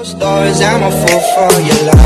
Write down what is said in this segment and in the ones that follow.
Stars, I'm a fool for your love.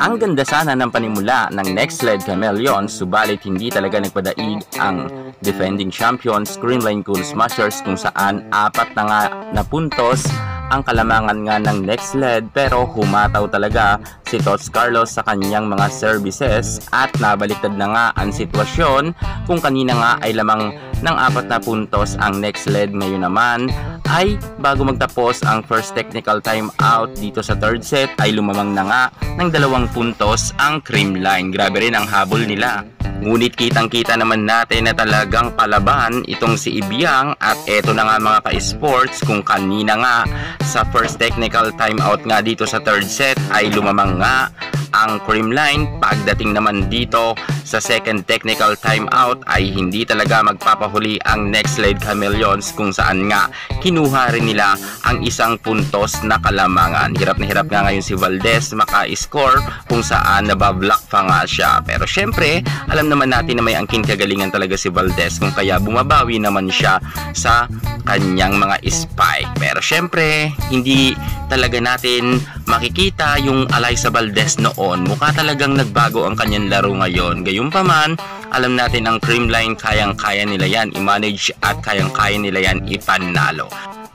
Ang ganda sana ng panimula ng Next Led Chameleons, subalit hindi talaga nagpadaig ang defending champions Creamline Cool Smashers, kung saan 4 na nga na puntos ang kalamangan nga ng Next Led, pero humataw talaga si Tots Carlos sa kanyang mga services at nabaliktad na nga ang sitwasyon. Kung kanina nga ay lamang ng 4 na puntos ang Next Led, ngayon naman ay bago magtapos ang first technical time out dito sa third set ay lumamang na nga ng 2 puntos ang Creamline. Grabe rin ang habol nila. Ngunit kitang-kita naman natin na talagang palaban itong si Ibiang, at eto na nga mga ka-sports, kung kanina nga sa first technical timeout nga dito sa third set ay lumamang nga ang Creamline, pagdating naman dito sa second technical timeout ay hindi talaga magpapahuli ang Next Led Chameleons, kung saan nga kinuha rin nila ang 1 puntos na kalamangan. Hirap na hirap nga ngayon si Valdez maka-score, kung saan nabablock pa nga siya. Pero syempre, alam naman natin na may angking kagalingan talaga si Valdez, kung kaya bumabawi naman siya sa kanyang mga spike. Pero syempre, hindi talaga natin makikita yung Alyssa Valdez noon. Mukha talagang nagbago ang kanyang laro ngayon. Gayunpaman, alam natin ang Creamline, kayang-kaya nila yan i-manage at kayang-kaya nila yan ipanalo.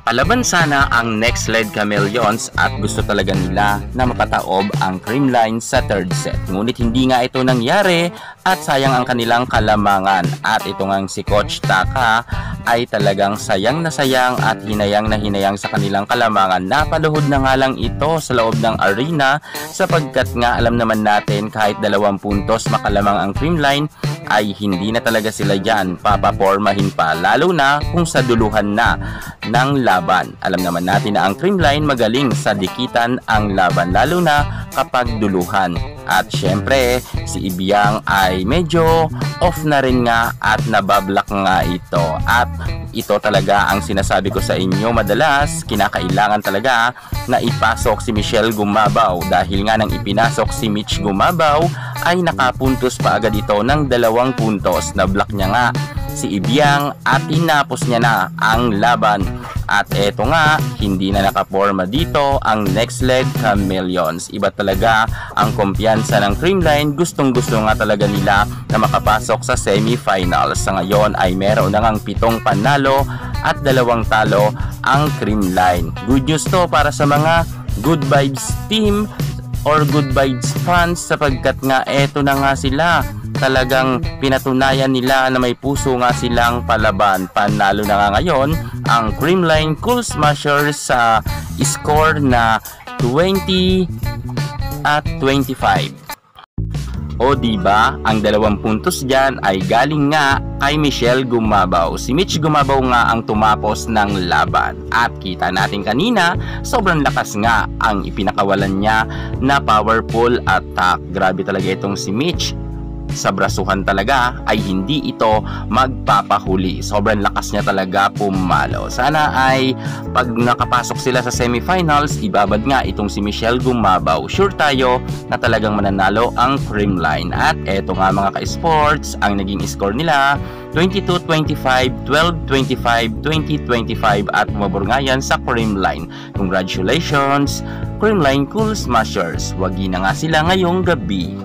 Palaban sana ang Next Led Chameleons at gusto talaga nila na mapataob ang Creamline sa third set. Ngunit hindi nga ito nangyari at sayang ang kanilang kalamangan. At ito ngang si Coach Taka ay talagang sayang na sayang at hinayang na hinayang sa kanilang kalamangan. Napaluhod na nga lang ito sa loob ng arena, sapagkat nga alam naman natin kahit 2 puntos makalamang ang Creamline ay hindi na talaga sila dyan papapormahin pa, lalo na kung sa duluhan na ng laban. Alam naman natin na ang Creamline magaling sa dikitan ang laban, lalo na kapag duluhan. At syempre, si Ibiang ay medyo off na rin nga at nabablock nga ito. At ito talaga ang sinasabi ko sa inyo madalas, kinakailangan talaga na ipasok si Michelle Gumabaw, dahil nga nang ipinasok si Mitch Gumabaw ay nakapuntos pa agad ito ng 2 puntos. Na block niya nga si Ibiang at tinapos niya na ang laban. At eto nga, hindi na nakaporma dito ang Next Led Chameleons. Iba talaga ang kumpiyansa ng Creamline. Gustong-gusto nga talaga nila na makapasok sa semifinals. Sa ngayon ay meron na ngang 7 panalo at 2 talo ang Creamline. Good news to para sa mga good vibes team or good vibes fans, sapagkat nga eto na nga sila. Talagang pinatunayan nila na may puso nga silang palaban. Panalo na nga ngayon ang Creamline Cool Smashers sa score na 20-25. O diba, ang 2 puntos dyan ay galing nga kay Michelle Gumabaw. Si Mitch Gumabaw nga ang tumapos ng laban. At kita natin kanina, sobrang lakas nga ang ipinakawalan niya na powerful attack. Grabe talaga itong si Mitch. Sa brasuhan talaga ay hindi ito magpapahuli. Sobrang lakas niya talaga pumalo. Sana ay pag nakapasok sila sa semifinals, ibabad nga itong si Michelle Gumabaw. Sure tayo na talagang mananalo ang Creamline. At eto nga mga ka-sports, ang naging score nila 22-25, 12-25, 20-25 at umabor nga yan sa Creamline. Congratulations Creamline Cool Smashers. Wagi na nga sila ngayong gabi.